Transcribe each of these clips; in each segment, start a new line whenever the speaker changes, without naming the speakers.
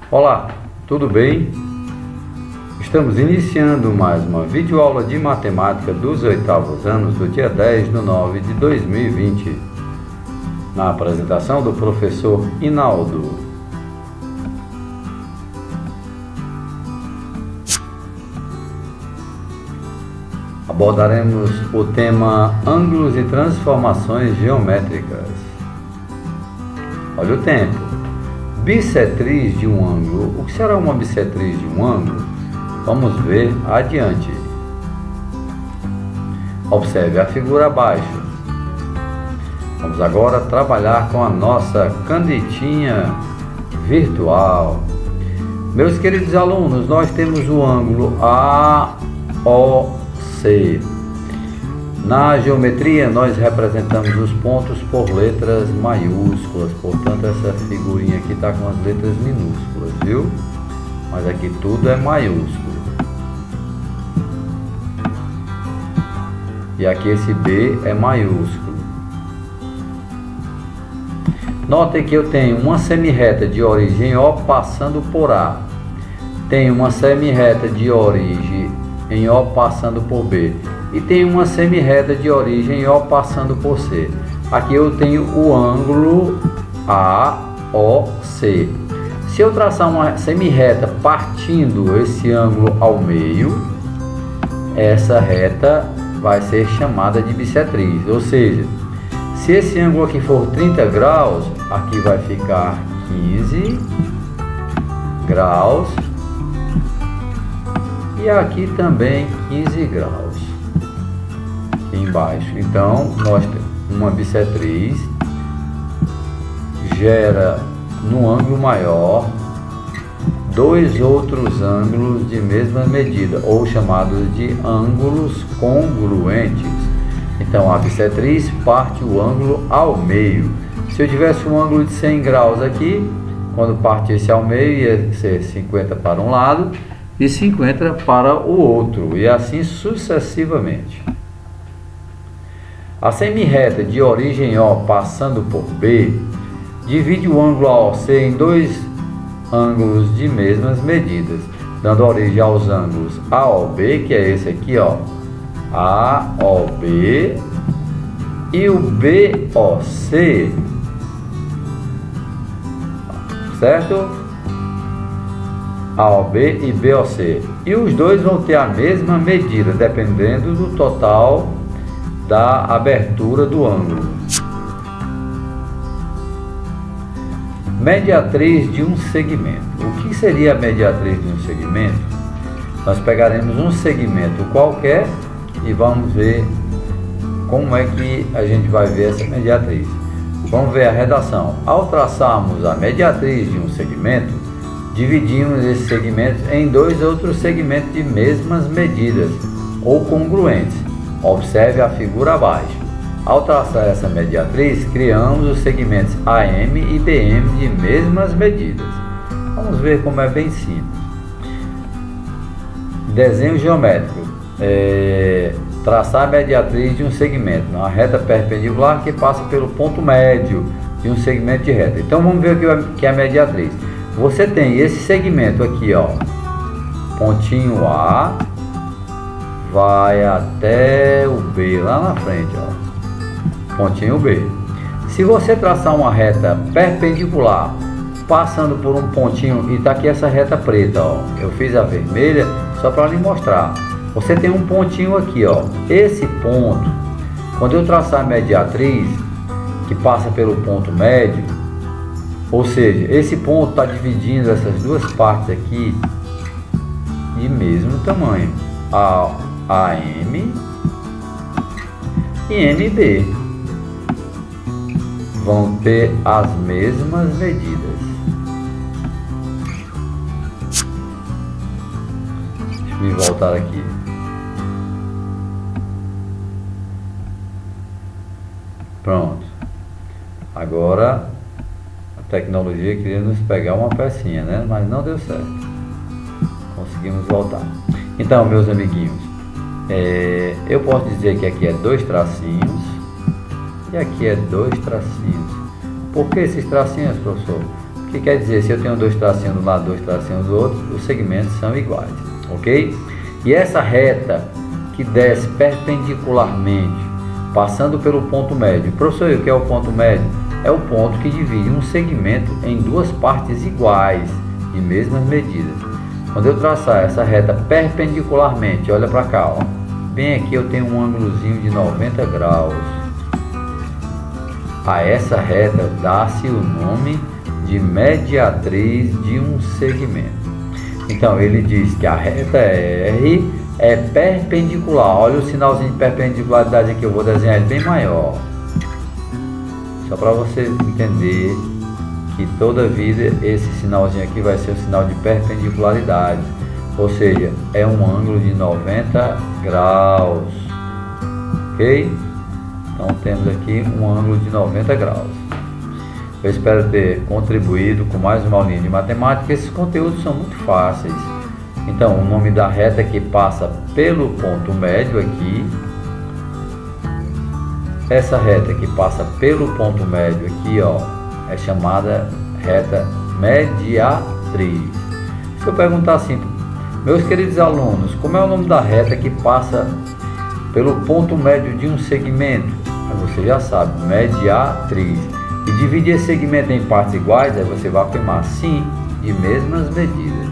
Olá, tudo bem? Estamos iniciando mais uma videoaula de matemática dos 8º anos do dia 10/9/2020, na apresentação do professor Inaldo. Abordaremos o tema ângulos e transformações geométricas. Olha o tempo. Bissetriz de um ângulo. O que será uma bissetriz de um ângulo? Vamos ver adiante. Observe a figura abaixo. Vamos agora trabalhar com a nossa canetinha virtual. Meus queridos alunos, nós temos o ângulo AOC. Na geometria, nós representamos os pontos por letras maiúsculas, portanto, essa figurinha aqui está com as letras minúsculas, viu? Mas aqui tudo é maiúsculo. E aqui esse B é maiúsculo. Notem que eu tenho uma semirreta de origem O passando por A. Tenho uma semirreta de origem em O passando por B. E tem uma semirreta de origem O passando por C. Aqui eu tenho o ângulo AOC. Se eu traçar uma semirreta partindo esse ângulo ao meio, essa reta vai ser chamada de bissetriz. Ou seja, se esse ângulo aqui for 30 graus, aqui vai ficar 15 graus. E aqui também 15 graus. Embaixo. Então, nós temos uma bissetriz, gera no ângulo maior dois outros ângulos de mesma medida, ou chamados de ângulos congruentes. Então, a bissetriz parte o ângulo ao meio. Se eu tivesse um ângulo de 100 graus aqui, quando partisse ao meio, ia ser 50 para um lado e 50 para o outro, e assim sucessivamente. A semirreta de origem O passando por B divide o ângulo AOC em dois ângulos de mesmas medidas, dando origem aos ângulos AOB, que é esse aqui, ó, AOB, e o BOC, certo? AOB e BOC. E os dois vão ter a mesma medida, dependendo do total da abertura do ângulo. Mediatriz de um segmento. O que seria a mediatriz de um segmento? Nós pegaremos um segmento qualquer e vamos ver como é que a gente vai ver essa mediatriz. Vamos ver a redação. Ao traçarmos a mediatriz de um segmento, dividimos esse segmento em dois outros segmentos de mesmas medidas ou congruentes. Observe a figura abaixo. Ao traçar essa mediatriz, criamos os segmentos AM e BM de mesmas medidas. Vamos ver como é bem simples. Desenho geométrico. Traçar a mediatriz de um segmento, uma reta perpendicular que passa pelo ponto médio de um segmento de reta. Então vamos ver o que é a mediatriz. Você tem esse segmento aqui, ó, pontinho A, vai até o B lá na frente, ó, pontinho B. Se você traçar uma reta perpendicular passando por um pontinho, e tá aqui essa reta preta, ó, eu fiz a vermelha só para lhe mostrar. Você tem um pontinho aqui, ó, esse ponto, quando eu traçar a mediatriz que passa pelo ponto médio, ou seja, esse ponto está dividindo essas duas partes aqui de mesmo tamanho, AM e MB vão ter as mesmas medidas. Deixa eu voltar aqui. Pronto. Agora a tecnologia queria nos pegar uma pecinha, né? Mas não deu certo. Conseguimos voltar. Então, meus amiguinhos, eu posso dizer que aqui é dois tracinhos e aqui é dois tracinhos. Por que esses tracinhos, professor? Porque que quer dizer, se eu tenho 2 tracinhos de um lado, 2 tracinhos do outro, os segmentos são iguais, ok? E essa reta que desce perpendicularmente, passando pelo ponto médio. Professor, o que é o ponto médio? É o ponto que divide um segmento em 2 partes iguais, de mesmas medidas. Quando eu traçar essa reta perpendicularmente, olha para cá, ó, bem aqui eu tenho um ângulozinho de 90 graus. A essa reta dá-se o nome de mediatriz de um segmento. Então ele diz que a reta R é perpendicular. Olha o sinalzinho de perpendicularidade aqui, eu vou desenhar ele bem maior, só para você entender que toda vida esse sinalzinho aqui vai ser o sinal de perpendicularidade, ou seja, é um ângulo de 90 graus, ok? Então temos aqui um ângulo de 90 graus. Eu espero ter contribuído com mais uma aulinha de matemática. Esses conteúdos são muito fáceis. Então, o nome da reta que passa pelo ponto médio aqui, essa reta que passa pelo ponto médio aqui, ó, é chamada reta mediatriz. Se eu perguntar assim, meus queridos alunos, como é o nome da reta que passa pelo ponto médio de um segmento? Você já sabe, mediatriz. E dividir esse segmento em partes iguais, aí você vai afirmar sim, de mesmas medidas.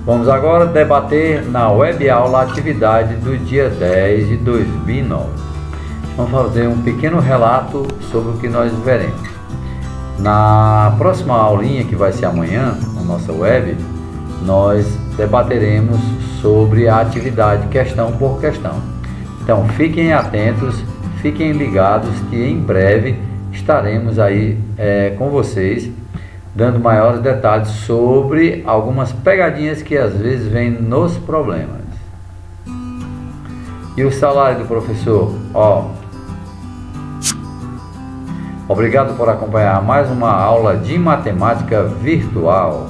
Vamos agora debater na web aula a atividade do dia 10 de 2009. Vamos fazer um pequeno relato sobre o que nós veremos. Na próxima aulinha, que vai ser amanhã, na nossa web, nós debateremos sobre a atividade questão por questão. Então fiquem atentos, fiquem ligados que em breve estaremos aí com vocês, dando maiores detalhes sobre algumas pegadinhas que às vezes vêm nos problemas. E o salário do professor? Obrigado por acompanhar mais uma aula de matemática virtual.